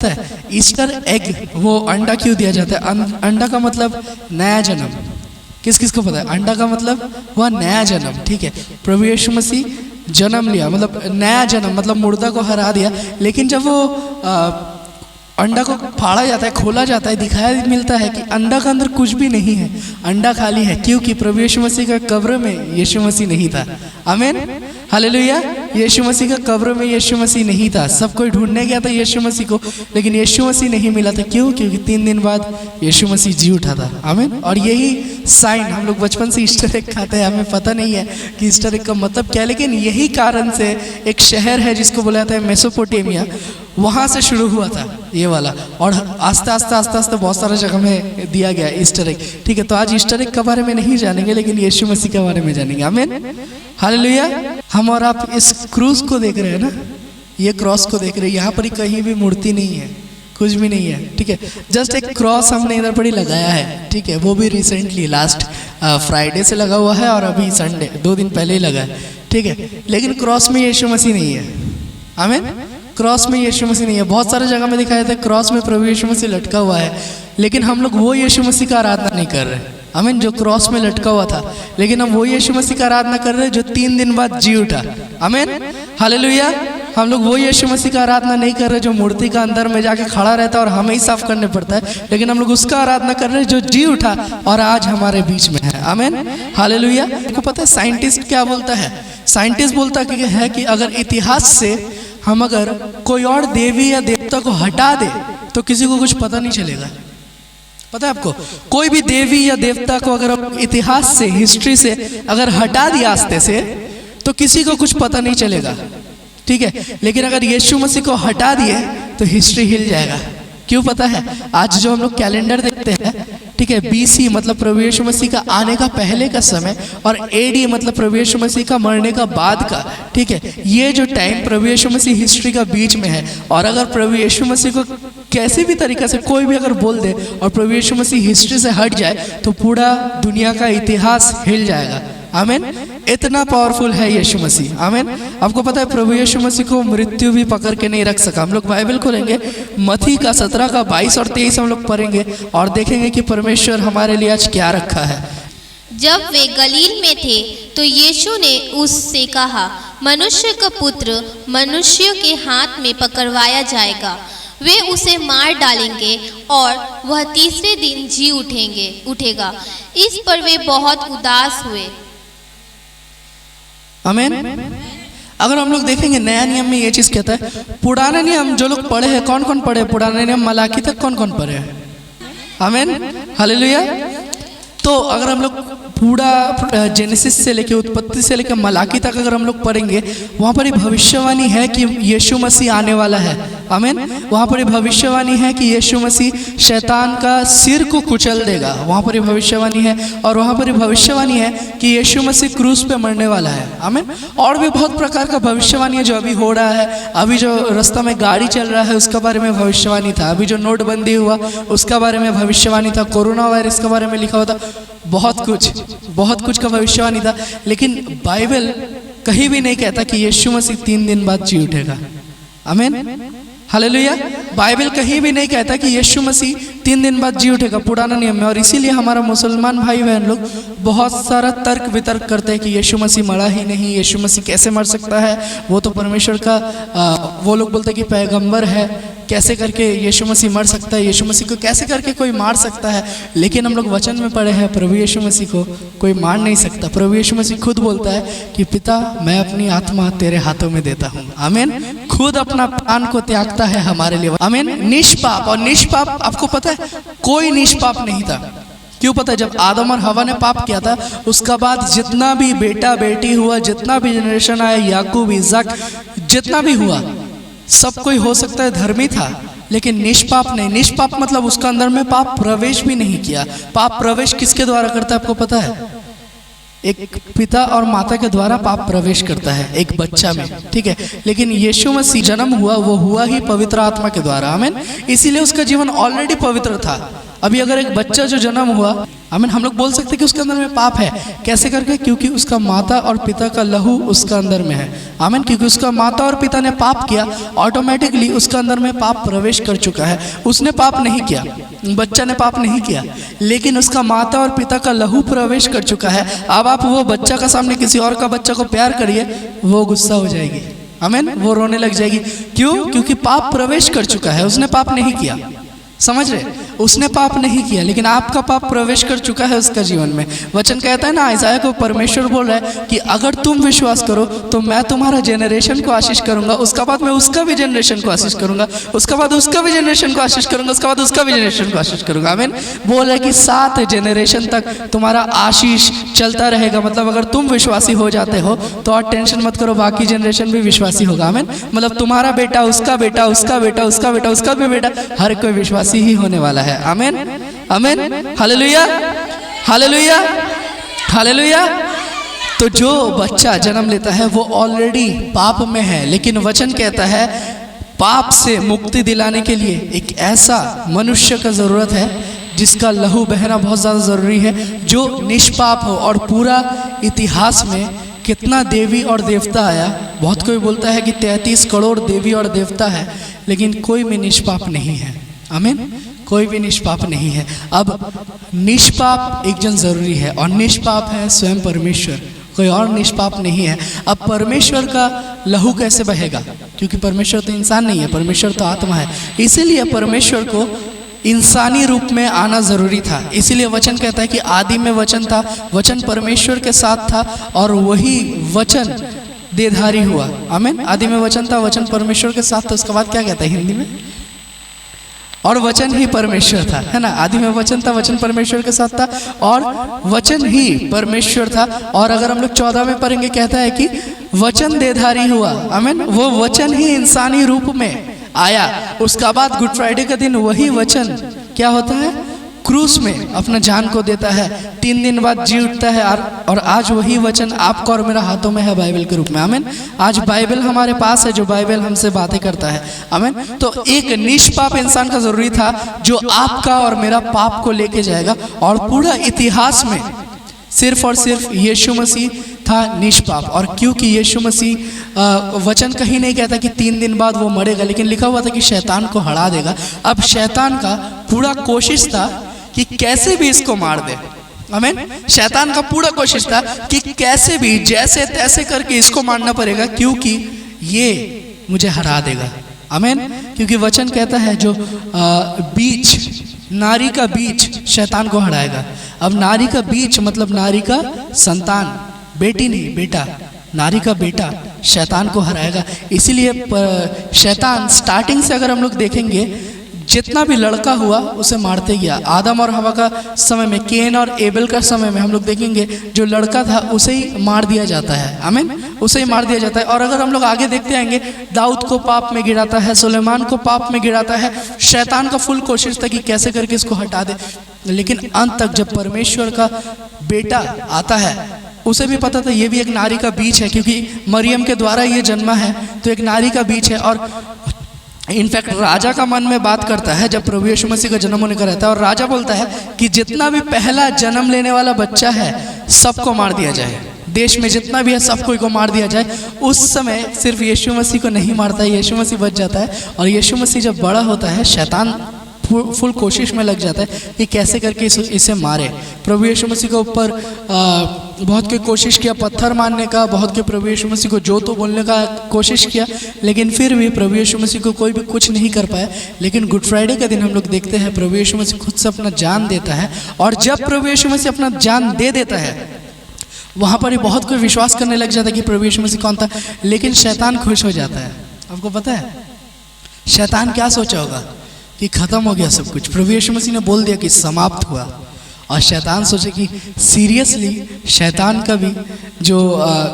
है Easter egg, वो अंडा क्यों दिया जाता है? अंडा का मतलब नया जन्म। किस किस को पता है? अंडा का मतलब वह नया जन्म। ठीक है, प्रभु यीशु मसीह जन्म लिया, मतलब नया जन्म, मतलब मुर्दा को हरा दिया। लेकिन जब वो अंडा को फाड़ा जाता है, खोला जाता है, दिखाया मिलता है कि अंडा का अंदर कुछ भी नहीं है, अंडा खाली है। क्योंकि प्रभु यीशु मसीह का कब्र में यीशु मसीह नहीं था। आमीन, हालेलुया। यीशु मसीह का कब्र में यीशु मसीह नहीं था। सब कोई ढूंढने गया था यीशु मसीह को, लेकिन यीशु मसीह नहीं मिला था। क्यों? क्योंकि 3 दिन बाद यीशु मसीह जी उठा था। आमीन। और यही साइन, हम लोग बचपन से ईस्टर एग खाते हैं, हमें पता नहीं है कि ईस्टर एग का मतलब क्या है, लेकिन यही कारण से एक शहर है जिसको बोला जाता है मेसोपोटामिया, वहाँ से शुरू हुआ था ये वाला, और आस्ते आस्ते बहुत सारा जगह में दिया गया ईस्टर एग। ठीक है, तो आज ईस्टर एग के बारे में नहीं जानेंगे, लेकिन यीशु मसीह के बारे में जानेंगे। आमीन, हालेलुया। हम और आप इस क्रूस को देख रहे हैं ना, ये क्रॉस को देख रहे हैं। यहाँ पर ही कहीं भी मूर्ति नहीं है, कुछ भी नहीं है। ठीक है, जस्ट एक क्रॉस हमने इधर पर ही लगाया है। ठीक है, वो भी रिसेंटली लास्ट फ्राइडे से लगा हुआ है, और अभी संडे 2 दिन पहले ही लगा है। ठीक है, लेकिन क्रॉस में यीशु मसीह नहीं है। आमीन, क्रॉस में यीशु मसीह नहीं है। बहुत सारे जगह में दिखाया था क्रॉस में प्रभु यीशु मसीह लटका हुआ है, लेकिन हम लोग वो यीशु मसीह का आराधना नहीं कर रहे। आमीन, जो क्रॉस में लटका हुआ था, लेकिन हम वो यीशु मसीह का आराधना कर रहे हैं जो 3 दिन बाद जी उठा। आमीन, हालेलुया। हम लोग वो यीशु मसीह का आराधना नहीं कर रहे जो मूर्ति का अंदर में जाके खड़ा रहता है और हमें ही साफ करने पड़ता है, लेकिन हम लोग उसका आराधना कर रहे हैं जो जी उठा और आज हमारे बीच में है। आमीन, हालेलुया। आपको पता है साइंटिस्ट क्या बोलता है? साइंटिस्ट बोलता है कि अगर इतिहास से हम अगर कोई और देवी या देवता को हटा दे तो किसी को कुछ पता नहीं चलेगा। पता है आपको? कोई भी देवी या देवता को अगर इतिहास से, हिस्ट्री से अगर हटा दिया आस्ते से, तो किसी को कुछ पता नहीं चलेगा। ठीक है, लेकिन अगर यीशु मसीह को हटा दिए तो हिस्ट्री हिल जाएगा। क्यों पता है? आज जो हम लोग कैलेंडर देखते हैं, ठीक है, BC मतलब प्रभु यीशु मसीह का आने का पहले का समय, और AD मतलब प्रभु यीशु मसीह का मरने का बाद का। ठीक है, ये जो टाइम प्रभु यीशु मसीह हिस्ट्री का बीच में है, और अगर प्रभु यीशु मसीह को कैसे भी तरीके से कोई भी अगर बोल दे और प्रभु यीशु मसीह हिस्ट्री से हट जाए तो पूरा दुनिया का इतिहास हिल जाएगा। आमीन, इतना पावरफुल है यीशु मसीह। आमीन। आपको पता है प्रभु यीशु मसीह को मृत्यु भी पकड़ के नहीं रख सका। हम लोग बाइबल खोलेंगे, मत्ती का 17 का 22 और 23 हम लोग पढ़ेंगे और देखेंगे कि परमेश्वर हमारे लिए आज क्या रखा है। जब वे गलील में थे तो यीशु ने उससे कहा, मनुष्य का पुत्र मनुष्यों के हाथ में पकड़वाया जाएगा, वे उसे मार डालेंगे और वह 3रे दिन जी उठेगा। इस पर वे बहुत उदास हुए। आमीन। अगर हम लोग देखेंगे नया नियम में ये चीज कहता है, पुराने नियम जो लोग पढ़े हैं, कौन कौन पढ़े पुराने नियम? मलाकी तक कौन कौन पढ़े हैं? आमीन, हालेलुया। तो अगर हम लोग पूरा जेनेसिस से लेके, उत्पत्ति से लेकर मलाकी तक अगर हम लोग पढ़ेंगे, वहाँ पर ही भविष्यवाणी है कि यीशु मसीह आने वाला है। आमीन। वहाँ पर ही भविष्यवाणी है कि यीशु मसीह शैतान का सिर को कुचल देगा। वहाँ पर ही भविष्यवाणी है, और वहाँ पर ही भविष्यवाणी है कि यीशु मसीह क्रूस पे मरने वाला है। आमीन। और भी बहुत प्रकार का भविष्यवाणी है जो अभी हो रहा है। अभी जो रास्ता में गाड़ी चल रहा है उसका बारे में भविष्यवाणी था। अभी जो नोटबंदी हुआ उसका बारे में भविष्यवाणी था। कोरोना वायरस के बारे में लिखा हुआ था। बहुत कुछ का भविष्यवाणी था। लेकिन बाइबल कहीं भी नहीं कहता कि यीशु मसीह 3 दिन बाद जी उठेगा। आमीन, हालेलुया। बाइबल कहीं भी नहीं कहता कि यीशु मसीह 3 दिन बाद जी उठेगा पुराना नियम में। और इसीलिए हमारा मुसलमान भाई बहन लोग बहुत सारा तर्क वितर्क करते हैं कि यीशु मसीह मरा ही नहीं, यीशु मसीह कैसे मर सकता है, वो तो परमेश्वर का वो लोग बोलते हैं कि पैगंबर है, कैसे करके यीशु मसीह मर सकता है, यीशु मसीह को कैसे करके कोई मार सकता है। लेकिन हम लोग वचन में पढ़े हैं प्रभु यीशु मसीह को कोई मार नहीं सकता। प्रभु यीशु मसीह खुद बोलता है कि पिता, मैं अपनी आत्मा तेरे हाथों में देता हूँ। आमीन। खुद अपना प्राण को त्यागता है हमारे लिए। आमीन। निष्पाप, और निष्पाप आपको पता है कोई निष्पाप नहीं था। क्यों पता है? जब आदम और हवा ने पाप किया था, उसका बाद जितना भी बेटा बेटी हुआ, जितना भी जनरेशन आया, याकूब, इसहाक, जितना भी हुआ, सब कोई हो सकता है धर्मी था, लेकिन निष्पाप नहीं। निष्पाप मतलब उसका अंदर में पाप प्रवेश भी नहीं किया। पाप प्रवेश किसके द्वारा करता है आपको पता है? एक पिता और माता के द्वारा पाप प्रवेश करता है एक बच्चा में। ठीक है, लेकिन यीशु मसीह जन्म हुआ, वो हुआ ही पवित्र आत्मा के द्वारा। आमीन। इसीलिए उसका जीवन ऑलरेडी पवित्र था। अभी अगर एक बच्चा जो जन्म हुआ, आमीन, हम लोग बोल सकते हैं कि उसके अंदर में पाप है। कैसे करके? क्योंकि उसका माता और पिता का लहू उसका अंदर में है। आमीन, क्योंकि उसका माता और पिता ने पाप किया, ऑटोमेटिकली उसका अंदर में पाप प्रवेश कर चुका है। उसने पाप नहीं किया, बच्चा ने पाप नहीं किया, लेकिन उसका माता और पिता का लहू प्रवेश कर चुका है। अब आप वो बच्चा का सामने किसी और का बच्चा को प्यार करिए, वो गुस्सा हो जाएगी, आमीन, वो रोने लग जाएगी। क्यों? क्योंकि पाप प्रवेश कर चुका है, उसने पाप नहीं किया। समझ रहे? उसने पाप नहीं किया, लेकिन आपका पाप प्रवेश कर चुका है उसका जीवन में। वचन कहता है ना, इसाया को परमेश्वर बोल रहा है कि अगर तुम विश्वास करो तो मैं तुम्हारा जेनरेशन को आशीष करूंगा, उसका बाद मैं उसका भी जेनरेशन को आशीष करूंगा, उसका बाद उसका भी जेनरेशन को आशीष करूंगा, उसका बाद उसका भी जेनरेशन को आशीष करूंगा। आमीन। बोल रहा है कि 7 जेनरेशन तक तुम्हारा आशीष चलता रहेगा। मतलब अगर तुम विश्वासी हो जाते हो तो और टेंशन मत करो, बाकी जेनरेशन भी विश्वासी होगा। आमीन। मतलब तुम्हारा बेटा, उसका बेटा, उसका बेटा, उसका बेटा, उसका भी बेटा, हर कोई विश्वासी ही होने वाला है। आमीन, आमीन, हालेलुया, हालेलुया, हालेलुया। तो जो बच्चा जन्म लेता है वो ऑलरेडी पाप में है, लेकिन वचन कहता है पाप से मुक्ति दिलाने के लिए एक ऐसा मनुष्य का जरूरत है जिसका लहू बहना बहुत ज़्यादा ज़रूरी है, जो निष्पाप हो। और पूरा इतिहास में कितना देवी और देवता आया, बहुत कोई बोलता है कि 33 करोड़ देवी और देवता है, लेकिन कोई भी निष्पाप नहीं है। आमीन, कोई भी निष्पाप नहीं है। अब निष्पाप एक जन जरूरी है, और निष्पाप है स्वयं परमेश्वर, कोई और निष्पाप नहीं है। अब परमेश्वर का लहू कैसे बहेगा? क्योंकि परमेश्वर तो इंसान नहीं है, परमेश्वर तो आत्मा है। इसीलिए परमेश्वर को इंसानी रूप में आना जरूरी था। इसीलिए वचन कहता है कि आदि में वचन था, वचन परमेश्वर के साथ था, और वही वचन देहधारी हुआ। आमीन। आदि में वचन था, वचन परमेश्वर के साथ था। उसके बाद क्या कहता है हिंदी में? और वचन ही परमेश्वर था, है ना। आदि में वचन था, वचन परमेश्वर के साथ था, और वचन ही परमेश्वर था। और अगर हम लोग 14 में पढ़ेंगे, कहता है कि वचन देहधारी हुआ। आमीन। वो वचन ही इंसानी रूप में आया। उसका बाद गुड फ्राइडे का दिन वही वचन क्या होता है? क्रूस में अपना जान को देता है, 3 दिन बाद जी उठता है। और आज वही वचन आपका और मेरा हाथों में है बाइबल के रूप में। आमीन। आज बाइबल हमारे पास है, जो बाइबल हमसे बातें करता है। आमीन। तो एक निष्पाप इंसान का जरूरी था जो आपका और मेरा पाप को लेके जाएगा। और पूरा इतिहास में सिर्फ और सिर्फ यीशु मसीह था निष्पाप। और क्योंकि यीशु मसीह वचन कहीं नहीं कहता कि 3 दिन बाद वो मरेगा, लेकिन लिखा हुआ था कि शैतान को हरा देगा। अब शैतान का पूरा कोशिश था कि कैसे भी इसको मार दे। आमीन। शैतान का पूरा कोशिश था कि कैसे भी जैसे तैसे करके इसको मारना पड़ेगा, क्योंकि ये मुझे हरा देगा। आमीन। क्योंकि वचन कहता है जो बीच, नारी का बीच शैतान को हराएगा। अब नारी का बीच मतलब नारी का संतान, बेटी नहीं बेटा, नारी का बेटा शैतान को हराएगा। इसीलिए शैतान स्टार्टिंग से अगर हम लोग देखेंगे, जितना भी लड़का हुआ उसे मारते गया। आदम और हवा का समय में, केन और एबेल का समय में हम लोग देखेंगे जो लड़का था उसे ही मार दिया जाता है। आमीन। उसे ही मार दिया जाता है। और अगर हम लोग आगे देखते आएंगे, दाऊद को पाप में गिराता है, सुलेमान को पाप में गिराता है। शैतान का फुल कोशिश था कि कैसे करके इसको हटा दे, लेकिन अंत तक जब परमेश्वर का बेटा आता है, उसे भी पता था ये भी एक नारी का बीच है, क्योंकि मरियम के द्वारा ये जन्मा है, तो एक नारी का बीच है। और इनफैक्ट राजा का मन में बात करता है जब प्रभु यीशु मसीह का जन्म होने का रहता है, और राजा बोलता है कि जितना भी पहला जन्म लेने वाला बच्चा है सबको मार दिया जाए, देश में जितना भी है सब कोई को मार दिया जाए। उस समय सिर्फ यीशु मसीह को नहीं मारता है, यीशु मसीह बच जाता है। और यीशु मसीह जब बड़ा होता है, शैतान फुल कोशिश में लग जाता है कि कैसे करके इसे मारे। प्रभु यीशु मसीह के ऊपर बहुत की कोशिश किया पत्थर मारने का, बहुत के प्रभु यीशु मसीह को जो तो बोलने का कोशिश किया, लेकिन फिर भी प्रभु यीशु मसीह को कोई भी कुछ नहीं कर पाया। लेकिन गुड फ्राइडे का दिन हम लोग देखते हैं प्रभु यीशु मसीह खुद से अपना जान देता है। और जब प्रभु यीशु मसीह अपना जान दे देता है, वहाँ पर ही बहुत कोई विश्वास करने लग जाता है कि प्रभु यीशु मसीह कौन था। लेकिन शैतान खुश हो जाता है। आपको पता है शैतान क्या सोचा होगा कि खत्म हो गया सब कुछ, प्रभु यीशु मसीह ने बोल दिया कि समाप्त हुआ। और शैतान सोचे कि सीरियसली, शैतान का भी जो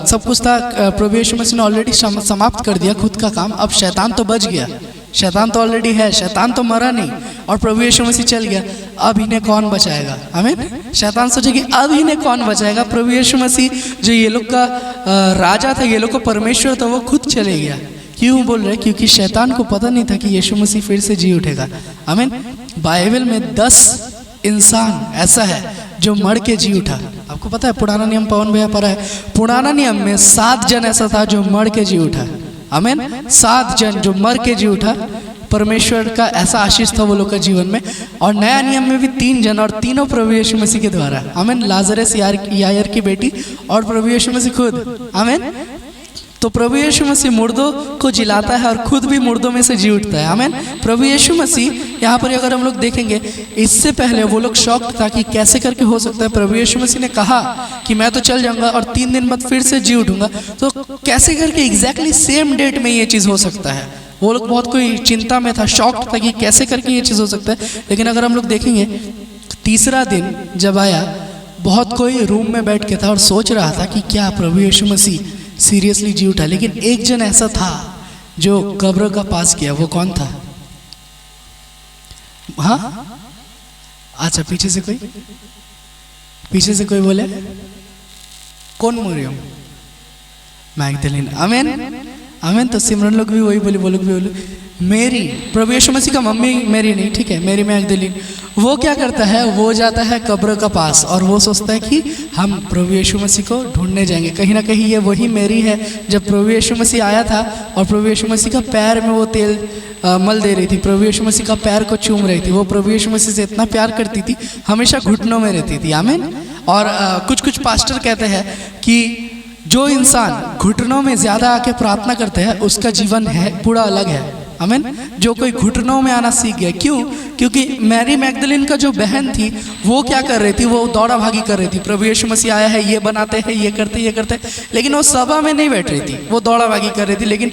सब कुछ था प्रभु यीशु मसीह ने ऑलरेडी समाप्त कर दिया खुद का काम। अब शैतान तो बच गया, शैतान तो ऑलरेडी है, शैतान तो मरा नहीं, और प्रभु यीशु मसीह चल गया। अब इन्हें कौन बचाएगा? आमीन। शैतान सोचे कि अब इन्हें कौन बचाएगा। प्रभु यीशु मसीह जो ये लोग का राजा था, ये लोग का परमेश्वर था, वो खुद चले गया। क्यों बोल रहे? क्योंकि शैतान को पता नहीं था कि यीशु मसीह फिर से जी उठेगा। आमीन। बाइबल में 10 इंसान ऐसा है जो मर के जी उठा। आपको पता है पुराना नियम पवन भैया पढ़ा है, पुराना नियम में 7 जन ऐसा था जो मर के जी उठा। आमीन। 7 जन जो मर के जी उठा, परमेश्वर का ऐसा आशीष था वो लोग का जीवन में। और नया नियम में भी 3 जन, और तीनों प्रभु यीशु मसीह के द्वारा। आमीन। लाजरस यायर की बेटी और प्रभु यीशु मसीह खुद। आमीन। तो प्रभु यीशु मसीह मुर्दों को जिलाता है और खुद भी मुर्दों में से जी उठता है। आमीन। प्रभु यीशु मसीह यहाँ पर अगर हम लोग देखेंगे, इससे पहले वो लोग शॉक था कि कैसे करके हो सकता है। प्रभु यीशु मसीह ने कहा कि मैं तो चल जाऊंगा और 3 दिन बाद फिर से जी उठूंगा, तो कैसे करके एग्जैक्टली सेम डेट में ये चीज़ हो सकता है। वो लोग बहुत कोई चिंता में था, शॉक था कि कैसे करके ये चीज़ हो सकता है। लेकिन अगर हम लोग देखेंगे, तीसरा दिन जब आया, बहुत कोई रूम में बैठ के था और सोच रहा था कि क्या प्रभु यीशु मसीह सीरियसली जी उठा। लेकिन एक जन ऐसा था जो कब्र का पास किया। वो कौन था? हाँ, अच्छा, पीछे से कोई बोले, कौन मरियम मैगदलीन। आमीन। आमीन। तो सिमरन लोग भी वही बोले, वो लोग भी बोले मेरी, प्रभु यीशु मसीह का मम्मी मेरी नहीं, ठीक है, मेरी मैगदलीन। वो क्या करता है, वो जाता है कब्र का पास और वो सोचता है कि हम प्रभु यीशु मसीह को ढूंढने जाएंगे। कहीं ना कहीं ये वही मेरी है जब प्रभु यीशु मसीह आया था और प्रभु यीशु मसीह का पैर में वो तेल मल दे रही थी, प्रभु यीशु मसीह का पैर को चूम रही थी। वो प्रभु यीशु मसीह से इतना प्यार करती थी, हमेशा घुटनों में रहती थी। आमीन। और कुछ पास्टर कहते हैं कि जो इंसान घुटनों में ज़्यादा आके प्रार्थना करते हैं उसका जीवन है पूरा अलग है। आमीन। जो कोई घुटनों में आना सीख गया, क्यों? क्योंकि मैरी मैगदलीन का जो बहन थी वो क्या कर रही थी, वो दौड़ा भागी कर रही थी। प्रभु यीशु मसीह आया है, ये बनाते हैं, ये करते, लेकिन वो सभा में नहीं बैठ रही थी, वो दौड़ा भागी कर रही थी। लेकिन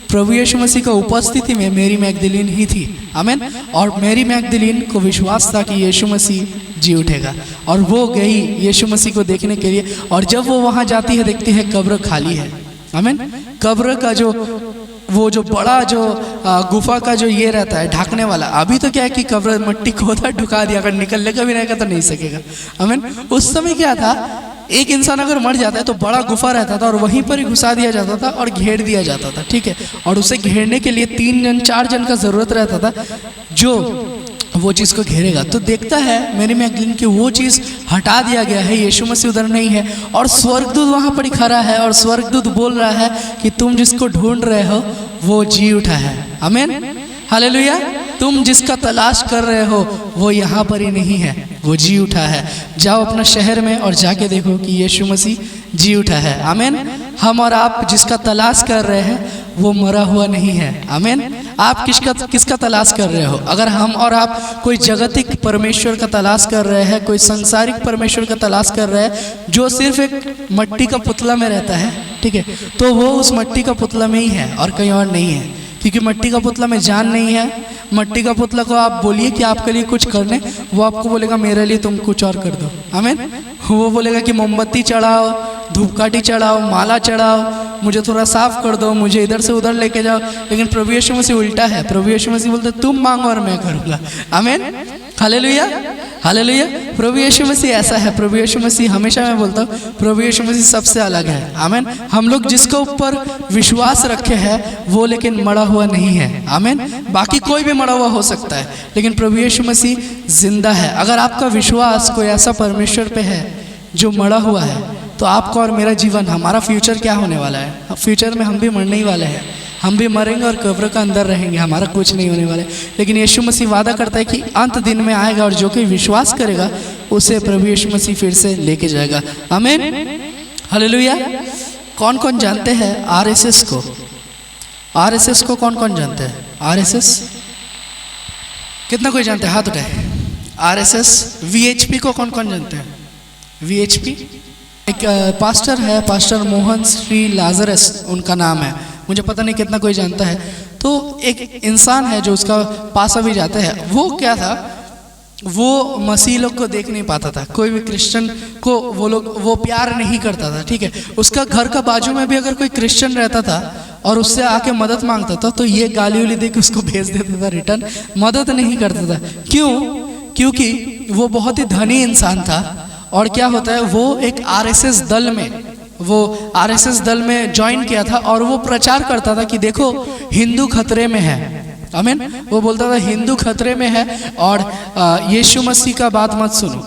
प्रभु यीशु मसीह का उपस्थिति में मेरी मैगदलीन ही थी। आमीन। और मेरी मैगदलीन को विश्वास था कि यीशु मसीह जी उठेगा और वो गई यीशु मसीह को देखने के लिए। और जब वो वहाँ जाती है, देखती है कब्र खाली है। आमीन। कब्र का वो जो बड़ा जो गुफा का जो ये रहता है ढाकने वाला, अभी तो क्या है कि कब्र मट्टी खोदा ढुका दिया, अगर निकलने का भी रहेगा तो नहीं सकेगा। आमीन। उस समय क्या था, एक इंसान अगर मर जाता है तो बड़ा गुफा रहता था और वहीं पर ही घुसा दिया जाता था और घेर दिया जाता था, ठीक है। और उसे घेरने के लिए 3 जन 4 जन का जरूरत रहता था जो वो चीज़ को घेरेगा। तो देखता है मेरी मैगदलीन की वो चीज़ हटा दिया गया है, यीशु मसीह उधर नहीं है और स्वर्गदूत वहाँ पर ही खड़ा है और स्वर्गदूत बोल रहा है कि तुम जिसको ढूंढ रहे हो वो जी उठा है। आमीन। हालेलुया। तुम जिसका तलाश कर रहे हो वो यहाँ पर ही नहीं है, वो जी उठा है। जाओ अपना शहर में और जाके देखो कि यीशु मसीह जी उठा है। आमीन। हम और आप जिसका तलाश कर रहे हैं वो मरा हुआ नहीं है। आमीन। आप किसका तलाश कर रहे हो? अगर हम और आप कोई जगतिक परमेश्वर का तलाश कर रहे हैं, कोई संसारिक परमेश्वर का तलाश कर रहे हैं जो सिर्फ एक मट्टी का पुतला में रहता है, ठीक है, तो वो उस मट्टी का पुतला में ही है और कहीं और नहीं है। क्योंकि मट्टी का पुतला में जान नहीं है। मट्टी का पुतला को आप बोलिए कि आपके लिए कुछ करने, वो आपको बोलेगा मेरे लिए तुम कुछ और कर दो। आमीन। वो बोलेगा कि मोमबत्ती चढ़ाओ, धूपकाठी चढ़ाओ, माला चढ़ाओ, मुझे थोड़ा साफ कर दो, मुझे इधर से उधर लेके जाओ। लेकिन प्रभु यीशु मसीह उल्टा है। प्रभु यीशु मसीह बोलते तुम मांगो और मैं करूँगा। आमीन। हालेलुया। हालेलुया। प्रभु यीशु मसीह ऐसा है। प्रभु यीशु मसीह, हमेशा मैं बोलता हूँ, प्रभु यीशु मसीह सबसे अलग है। आमीन। हम लोग जिसके ऊपर विश्वास रखे हैं वो लेकिन मरा हुआ नहीं है। आमीन। बाकी कोई भी मरा हुआ हो सकता है, लेकिन प्रभु यीशु मसीह जिंदा है। अगर आपका विश्वास कोई ऐसा परमेश्वर पे है जो मरा हुआ है, तो आपका और मेरा जीवन, हमारा फ्यूचर क्या होने वाला है? फ्यूचर में हम भी मरने ही वाले हैं, हम भी मरेंगे और कब्र का अंदर रहेंगे, हमारा कुछ नहीं होने वाला है। लेकिन यीशु मसीह वादा करता है कि अंत दिन में आएगा और जो कोई विश्वास करेगा उसे प्रभु यीशु मसीह फिर से लेके जाएगा। आमीन। हालेलुया। कौन कौन जानते हैं आरएसएस को? आरएसएस को कौन कौन जानते हैं? आरएसएस कितना कोई जानते हैं? हाथ उठाए। आरएसएस। वीएचपी को कौन कौन जानते हैं? वीएचपी एक पास्टर है, पास्टर मोहन श्री लाजरस उनका नाम है। मुझे पता नहीं कितना कोई जानता है। तो एक इंसान है जो उसका पास अभी जाता है। वो क्या था, वो मसीह लोग को देख नहीं पाता था, कोई भी क्रिश्चियन को वो प्यार नहीं करता था, ठीक है। उसका घर का बाजू में भी अगर कोई क्रिश्चियन रहता था और उससे आके मदद मांगता था तो ये गाली उली दे के उसको भेज देता था रिटर्न, मदद नहीं करता था। क्यों? क्योंकि वो बहुत ही धनी इंसान था। और क्या होता है, वो एक आरएसएस दल में ज्वाइन किया था और वो प्रचार करता था कि देखो हिंदू खतरे में है, आमीन। वो बोलता था हिंदू खतरे में है और यीशु मसीह का बात मत सुनो,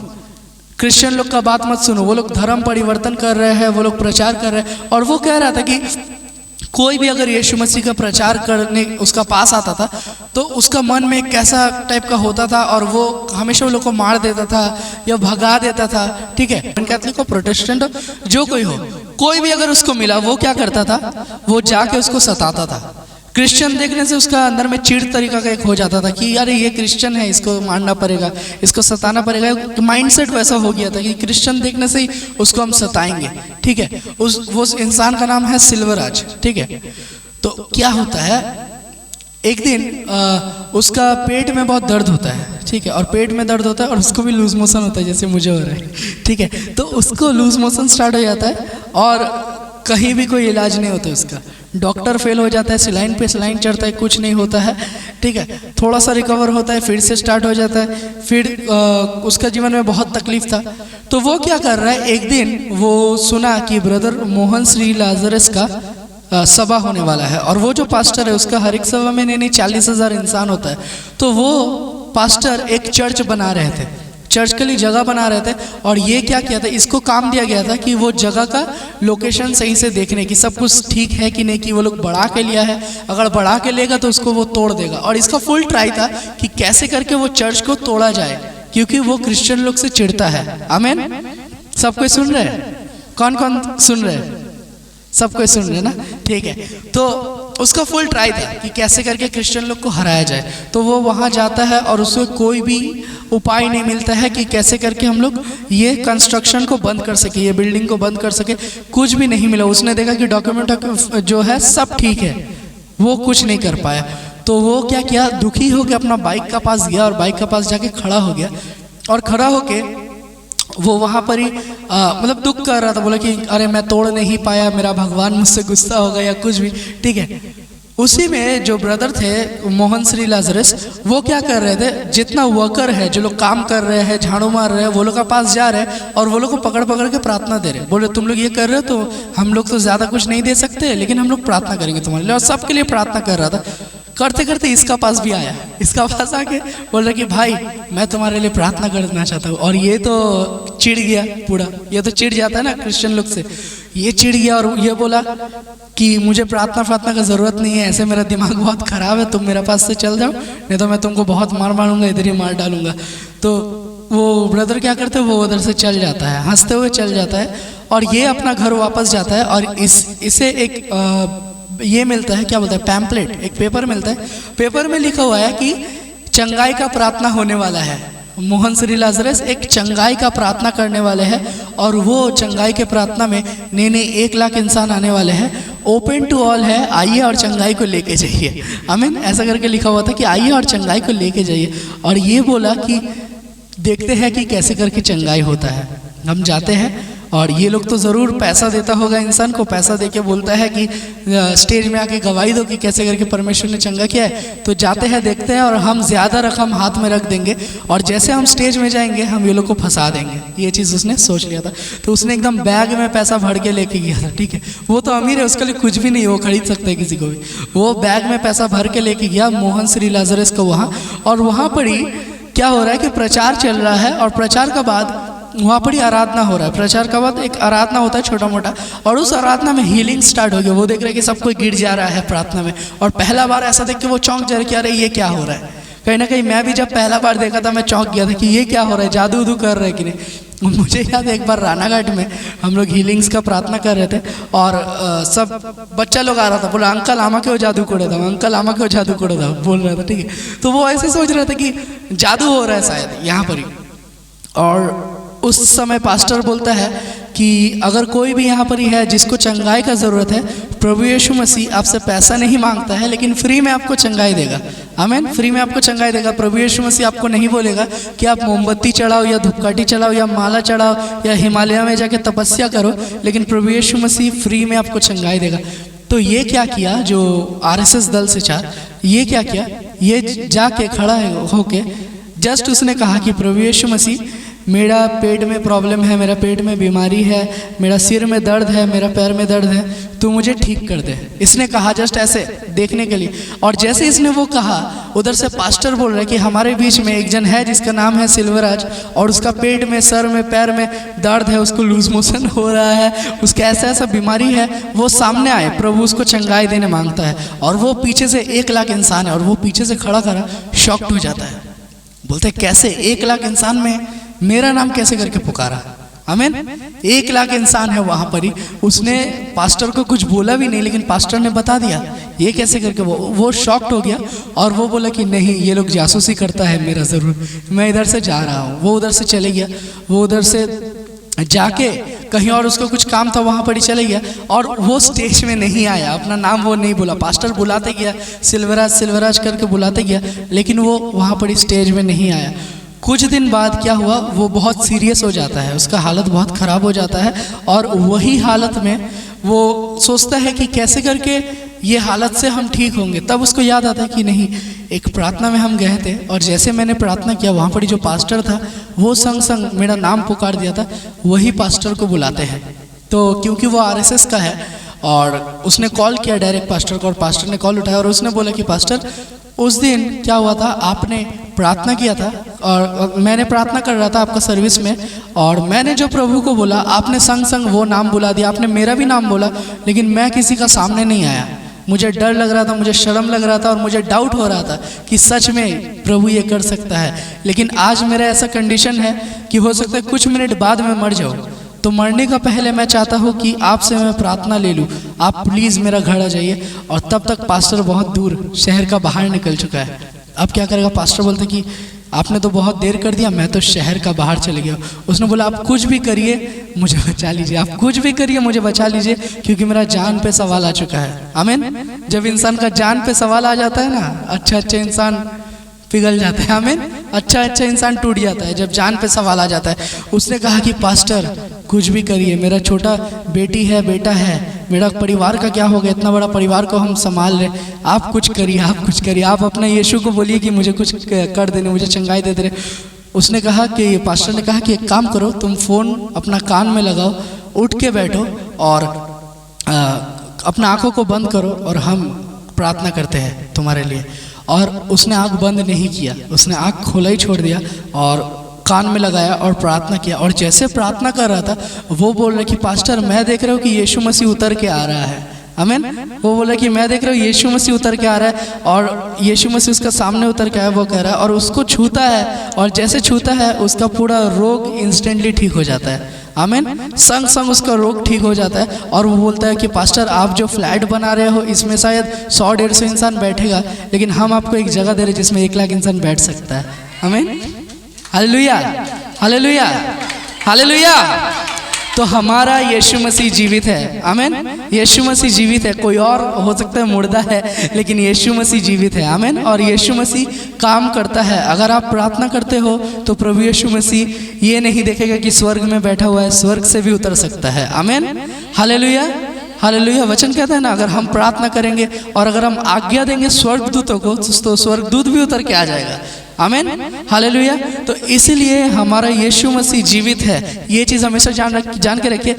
क्रिश्चियन लोग का बात मत सुनो, वो लोग धर्म परिवर्तन कर रहे हैं, वो लोग प्रचार कर रहे हैं। और वो कह रहा था कि कोई भी अगर यीशु मसीह का प्रचार करने उसका पास आता था तो उसका मन में कैसा टाइप का होता था और वो हमेशा वो लोग को मार देता था या भगा देता था, ठीक है। कैथलिक हो, प्रोटेस्टेंट हो, जो कोई हो, कोई भी अगर उसको मिला वो क्या करता था, वो जाके उसको सताता था। क्रिश्चियन देखने से उसका अंदर में चिढ़ तरीका का एक हो जाता था कि यार ये क्रिश्चियन है, इसको मारना पड़ेगा, इसको सताना पड़ेगा। माइंडसेट वैसा हो गया था कि क्रिश्चियन देखने से ही उसको हम सताएंगे, ठीक है। वो इंसान का नाम है सिल्वराज, ठीक है। तो क्या होता है, एक दिन उसका पेट में बहुत दर्द होता है, ठीक है, और पेट में दर्द होता है और उसको भी लूज मोशन होता है जैसे मुझे हो रहा है, ठीक है। तो उसको लूज मोशन स्टार्ट हो जाता है और कहीं भी कोई इलाज नहीं होता उसका, डॉक्टर फेल हो जाता है, सिलाइन पे सिलाइन चढ़ता है, कुछ नहीं होता है, ठीक है। थोड़ा सा रिकवर होता है, फिर से स्टार्ट हो जाता है, फिर उसका जीवन में बहुत तकलीफ था। तो वो क्या कर रहा है, एक दिन वो सुना कि ब्रदर मोहन श्री लाजरस का सभा होने वाला है और वो जो पास्टर है उसका हर एक सभा में नहीं 40,000 इंसान होता है। तो वो पास्टर एक चर्च बना रहे थे, चर्च के लिए जगह बना रहे थे। और ये क्या किया था, इसको काम दिया गया था कि वो जगह का लोकेशन सही से देखने की, सब कुछ ठीक है कि नहीं, कि वो लोग बढ़ा के लिया है, अगर बढ़ा के लेगा तो उसको वो तोड़ देगा। और इसका फुल ट्राई था कि कैसे करके वो चर्च को तोड़ा जाए, क्योंकि वो क्रिश्चियन लोग से चिढ़ता है। आमीन। सब कोई सुन रहे हैं? कौन कौन सुन रहे हैं? सब कोई सुन रहे हैं ना, ठीक है। तो उसका फुल ट्राई था कि कैसे करके क्रिश्चियन लोग को हराया जाए। तो वो वहाँ जाता है और उसे कोई भी उपाय नहीं मिलता है कि कैसे करके हम लोग ये कंस्ट्रक्शन को बंद कर सके, ये बिल्डिंग को बंद कर सके, कुछ भी नहीं मिला। उसने देखा कि डॉक्यूमेंट जो है सब ठीक है, वो कुछ नहीं कर पाया। तो वो क्या किया, दुखी होकर अपना बाइक का पास गया और बाइक का पास जाके खड़ा हो गया और खड़ा होके वो वहाँ पर ही मतलब दुख कर रहा था, बोला कि अरे मैं तोड़ नहीं पाया, मेरा भगवान मुझसे गुस्सा हो गया या कुछ भी, ठीक है। उसी में जो ब्रदर थे मोहन श्री लाजरस, वो क्या कर रहे थे, जितना वर्कर है, जो लोग काम कर रहे हैं, झाड़ू मार रहे हैं, वो लोग का पास जा रहे हैं और वो लोग को पकड़ पकड़ के प्रार्थना दे रहे, बोले तुम लोग ये कर रहे हो तो हम लोग तो ज़्यादा कुछ नहीं दे सकते, लेकिन हम लोग प्रार्थना करेंगे तुम्हारे लिए। और सबके लिए प्रार्थना कर रहा था। करते करते इसका पास भी आया, इसका पास आके बोल रहा कि भाई मैं तुम्हारे लिए प्रार्थना करना चाहता हूँ। और ये तो चिढ़ गया पूरा, ये तो चिढ़ जाता है ना क्रिश्चियन लोग से, ये चिढ़ गया और ये बोला कि मुझे प्रार्थना का ज़रूरत नहीं है, ऐसे मेरा दिमाग बहुत ख़राब है, तुम मेरे पास से चल जाओ, नहीं तो मैं तुमको बहुत मारूंगा, इधर ही मार डालूंगा। तो वो ब्रदर क्या करते हैं, वो उधर से चल जाता है, हंसते हुए चल जाता है और ये अपना घर वापस जाता है। और इसे एक ये मिलता है, क्या बोलता है, पैम्पलेट, एक पेपर मिलता है। पेपर में लिखा हुआ है कि चंगाई का प्रार्थना होने वाला है, मोहन श्री लाजरस एक चंगाई का प्रार्थना करने वाले हैं और वो चंगाई के प्रार्थना में नए 1 लाख इंसान आने वाले हैं, ओपन टू ऑल है, आइए और चंगाई को लेके जाइए। आमीन। ऐसा करके लिखा हुआ था कि आइए और चंगाई को लेके जाइए। और ये बोला कि देखते हैं कि कैसे करके चंगाई होता है। हम जाते हैं और ये लोग तो ज़रूर पैसा देता होगा, इंसान को पैसा देके बोलता है कि स्टेज में आके गवाही दो कि कैसे करके परमेश्वर ने चंगा किया है। तो जाते हैं, देखते हैं और हम ज़्यादा रकम हाथ में रख देंगे और जैसे हम स्टेज में जाएंगे हम ये लोग को फंसा देंगे। ये चीज़ उसने सोच लिया था। तो उसने एकदम बैग में पैसा भर के लेके गया था, ठीक है। वो तो अमीर है, उसके लिए कुछ भी नहीं, वो खरीद सकते हैं किसी को भी। वो बैग में पैसा भर के लेके गया मोहन श्री लाजरस को वहाँ। और वहाँ पर ही क्या हो रहा है कि प्रचार चल रहा है और प्रचार के बाद वहाँ पर ही आराधना हो रहा है। प्रचार का बाद एक आराधना होता है छोटा मोटा, और उस आराधना में हीलिंग स्टार्ट हो गया। वो देख रहे हैं कि सब कोई गिर जा रहा है प्रार्थना में, और पहला बार ऐसा देख के वो चौंक जा रहे कि अरे ये क्या हो रहा है। कहीं ना कहीं मैं भी जब पहला बार देखा था मैं चौंक गया था कि ये क्या हो रहा है, जादू उदू कर रहे हैं कि नहीं। मुझे याद है एक बार रानाघाट में हम लोग हीलिंग्स का प्रार्थना कर रहे थे और सब बच्चा लोग आ रहा था, बोला अंकल आमा क्यों जादू कोड़े था, अंकल आमा क्यों जादू कोड़े था बोल रहा था, ठीक है। तो वो ऐसे सोच रहा था कि जादू हो रहा है शायद यहाँ पर ही। और उस समय पास्टर बोलता है कि अगर कोई भी यहाँ पर ही है जिसको चंगाई का ज़रूरत है, प्रभु यीशु मसीह आपसे पैसा नहीं मांगता है, लेकिन फ्री में आपको चंगाई देगा। आमीन। फ्री में आपको चंगाई देगा। प्रभु यीशु मसीह आपको नहीं बोलेगा कि आप मोमबत्ती चढ़ाओ या धूपकाठी चढ़ाओ या माला चढ़ाओ या हिमालय में जाके तपस्या करो, लेकिन प्रभु यीशु मसीह फ्री में आपको चंगाई देगा। तो ये क्या किया, जो RSS दल से चार, ये क्या किया, ये जाके खड़ा होके जस्ट उसने कहा कि प्रभु यीशु मसीह मेरा पेट में प्रॉब्लम है, मेरा पेट में बीमारी है, मेरा सिर में दर्द है, मेरा पैर में दर्द है, तू मुझे ठीक कर दे। इसने कहा जस्ट ऐसे देखने के लिए। और जैसे इसने वो कहा, उधर से पास्टर बोल रहे हैं कि हमारे बीच में एक जन है जिसका नाम है सिल्वराज, और उसका पेट में, सर में, पैर में दर्द है, उसको लूज मोशन हो रहा है, उसका ऐसा ऐसा बीमारी है। वो सामने आए, प्रभु उसको चंगाई देने मांगता है, और वो पीछे से 1 लाख इंसान है, और वो पीछे से खड़ा खड़ा शॉक्ड हो जाता है। बोलते कैसे 1 लाख इंसान में मेरा नाम कैसे करके पुकारा? आमीन। 1 लाख इंसान है वहां पर ही। उसने पास्टर को कुछ बोला भी नहीं, लेकिन पास्टर ने बता दिया ये कैसे करके। वो शॉक्ड हो गया, और वो बोला कि नहीं, ये लोग जासूसी करता है मेरा, ज़रूर मैं इधर से जा रहा हूँ। वो उधर से चले गया, वो उधर से जाके कहीं और उसको कुछ काम था, वहाँ पर ही चले गया, और वो स्टेज में नहीं आया, अपना नाम वो नहीं बोला। पास्टर बुलाते गया, सिल्वराज सिल्वराज करके बुलाते गया, लेकिन वो वहाँ पर ही स्टेज में नहीं आया। कुछ दिन बाद क्या हुआ, वो बहुत सीरियस हो जाता है, उसका हालत बहुत ख़राब हो जाता है, और वही हालत में वो सोचता है कि कैसे करके ये हालत से हम ठीक होंगे। तब उसको याद आता है कि नहीं, एक प्रार्थना में हम गए थे, और जैसे मैंने प्रार्थना किया, वहाँ पर जो पास्टर था वो संग संग मेरा नाम पुकार दिया था, वही पास्टर को बुलाते हैं। तो क्योंकि वो आरएसएस का है, और उसने कॉल किया डायरेक्ट पास्टर को, और पास्टर ने कॉल उठाया, और उसने बोला कि पास्टर उस दिन क्या हुआ था, आपने प्रार्थना किया था, और मैंने प्रार्थना कर रहा था आपका सर्विस में, और मैंने जो प्रभु को बोला, आपने संग संग वो नाम बुला दिया, आपने मेरा भी नाम बोला, लेकिन मैं किसी का सामने नहीं आया। मुझे डर लग रहा था, मुझे शर्म लग रहा था, और मुझे डाउट हो रहा था कि सच में प्रभु ये कर सकता है। लेकिन आज मेरा ऐसा कंडीशन है कि हो सकता है कुछ मिनट बाद में मर जाऊँ, तो मरने का पहले मैं चाहता हूँ कि आपसे मैं प्रार्थना ले लूँ, आप प्लीज़ मेरा घर आ जाइए। और तब तक पास्टर बहुत दूर शहर का बाहर निकल चुका है। अब क्या करेगा? पास्टर बोलते कि आपने तो बहुत देर कर दिया, मैं तो शहर का बाहर चले गया। उसने बोला आप कुछ भी करिए मुझे बचा लीजिए, आप कुछ भी करिए मुझे बचा लीजिए, क्योंकि मेरा जान पे सवाल आ चुका है। आमीन। जब इंसान का जान पे सवाल आ जाता है ना, अच्छे इंसान पिघल जाते हैं। आमीन। अच्छा इंसान टूट जाता है जब जान पे सवाल आ जाता है। उसने कहा कि पास्टर कुछ भी करिए, मेरा छोटा बेटी है, बेटा है, मेरा परिवार का क्या हो गया, इतना बड़ा परिवार को हम संभाल रहे, आप कुछ करिए, आप कुछ करिए, आप अपने यीशु को बोलिए कि मुझे कुछ कर देने, मुझे चंगाई दे दे। उसने कहा कि पास्टर ने कहा कि एक काम करो, तुम फ़ोन अपना कान में लगाओ, उठ के बैठो और अपना आँखों को बंद करो, और हम प्रार्थना करते हैं तुम्हारे लिए। और उसने आँख बंद नहीं किया, उसने आँख खोला ही छोड़ दिया, और कान में लगाया और प्रार्थना किया। और जैसे प्रार्थना कर रहा था, वो बोल रहा कि पास्टर मैं देख रहा हूँ कि यीशु मसीह उतर के आ रहा है। आमीन। वो बोला कि मैं देख रहा हूँ यीशु मसीह उतर के आ रहा है, और यीशु मसीह उसका सामने उतर के आया, वो कह रहा है, और उसको छूता है, और जैसे छूता है उसका पूरा रोग इंस्टेंटली ठीक हो जाता है। आमीन। संग संग उसका रोग ठीक हो जाता है। और वो बोलता है कि पास्टर आप जो फ्लैट बना रहे हो, इसमें शायद 100-150 इंसान बैठेगा, लेकिन हम आपको एक जगह दे रहे जिसमें 1 लाख इंसान बैठ सकता है। आमीन। Hallelujah, hallelujah, hallelujah. तो हमारा यीशु मसीह जीवित है। आमीन। यीशु मसीह जीवित है। कोई और हो सकता है मुर्दा है, लेकिन यीशु मसीह जीवित है। आमीन। और यीशु मसीह काम करता है। अगर आप प्रार्थना करते हो तो प्रभु यीशु मसीह ये नहीं देखेगा कि स्वर्ग में बैठा हुआ है, स्वर्ग से भी उतर सकता है। आमीन। Hallelujah, hallelujah. वचन कहता है ना, अगर हम प्रार्थना करेंगे और अगर हम आज्ञा देंगे स्वर्गदूतों को, तो स्वर्गदूत भी उतर के आ जाएगा। आमीन। हालेलुया। तो इसलिए हमारा यीशु मसीह जीवित है। ये चीज़ हमेशा जान के रखिए,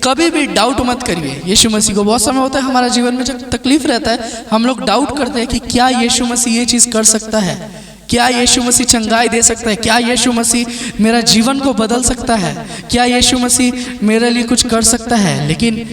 कभी भी डाउट मत करिए यीशु मसीह को। बहुत समय होता है हमारा जीवन में जब तकलीफ रहता है, हम लोग डाउट करते हैं कि क्या यीशु मसीह ये चीज़ कर सकता है, क्या यीशु मसीह चंगाई दे सकता है, क्या यीशु मसीह मेरा जीवन को बदल सकता है, क्या यीशु मसीह मेरे लिए कुछ कर सकता है। लेकिन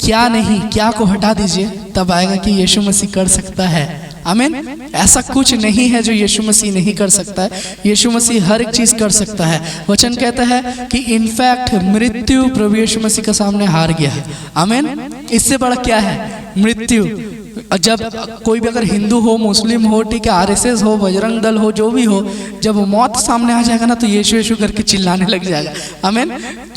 क्या नहीं, क्या को हटा दीजिए, तब आएगा कि यीशु मसीह कर सकता है। आमीन। ऐसा कुछ नहीं है जो यीशु मसीह नहीं कर सकता है। यीशु मसीह हर एक चीज़ कर सकता है। वचन कहता है कि इनफैक्ट मृत्यु प्रभु यीशु मसीह के सामने हार गया है। आमीन। इससे बड़ा क्या है मृत्यु। जब कोई भी अगर हिंदू हो, मुस्लिम हो, ठीक है, आरएसएस हो, बजरंग दल हो, जो भी हो, जब मौत सामने आ जाएगा ना तो यीशु यीशु करके चिल्लाने लग जाएगा। आमीन।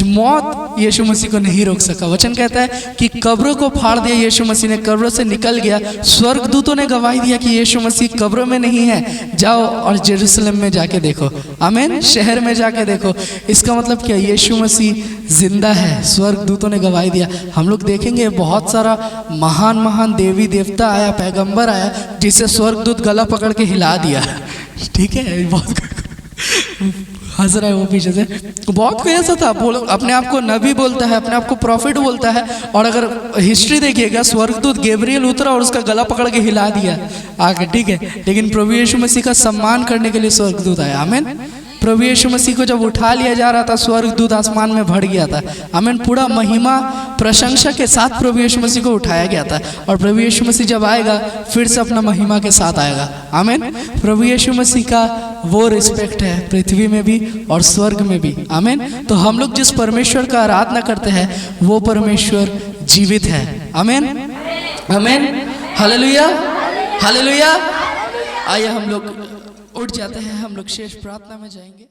मौत यीशु मसीह को नहीं रोक सका। वचन कहता है कि कब्रों को फाड़ दिया यीशु मसीह ने, कब्रों से निकल गया। स्वर्गदूतों ने गवाही दिया कि यीशु मसीह कब्रों में नहीं है, जाओ और जेरूशलेम में जाके देखो। आमीन। शहर में जाके देखो। इसका मतलब क्या? यीशु मसीह जिंदा है। स्वर्गदूतों ने गवाही दिया। हम लोग देखेंगे बहुत सारा महान महान देवी देवता आया, पैगंबर आया, जिसे स्वर्गदूत गला पकड़ के हिला दिया। ठीक है, बहुत हंस रहा है वो पीछे से। बहुत कोई ऐसा था, बोलो अपने आप को नबी बोलता है, अपने आप को प्रॉफिट बोलता है, और अगर हिस्ट्री देखिएगा स्वर्गदूत गैब्रियल उतरा और उसका गला पकड़ के हिला दिया आगे, ठीक है। लेकिन प्रभु यीशु मसीह का सम्मान करने के लिए स्वर्गदूत आया, आमीन। प्रभु यीशु मसीह को जब उठा लिया जा रहा था, स्वर्गदूत आसमान में भर गया था, आमीन। पूरा महिमा प्रशंसा के साथ प्रभु यीशु मसीह को उठाया गया था, और प्रभु यीशु मसीह जब आएगा फिर से अपना महिमा के साथ आएगा, आमीन। प्रभु यीशु मसीह का वो रिस्पेक्ट है पृथ्वी में भी और स्वर्ग में भी, आमीन। तो हम लोग जिस परमेश्वर का आराधना करते हैं वो परमेश्वर जीवित है, आमीन, आमीन, हालेलुया, हालेलुया। आइए हम लोग उठ जाते हैं, हम लोग शेष प्रार्थना में जाएंगे।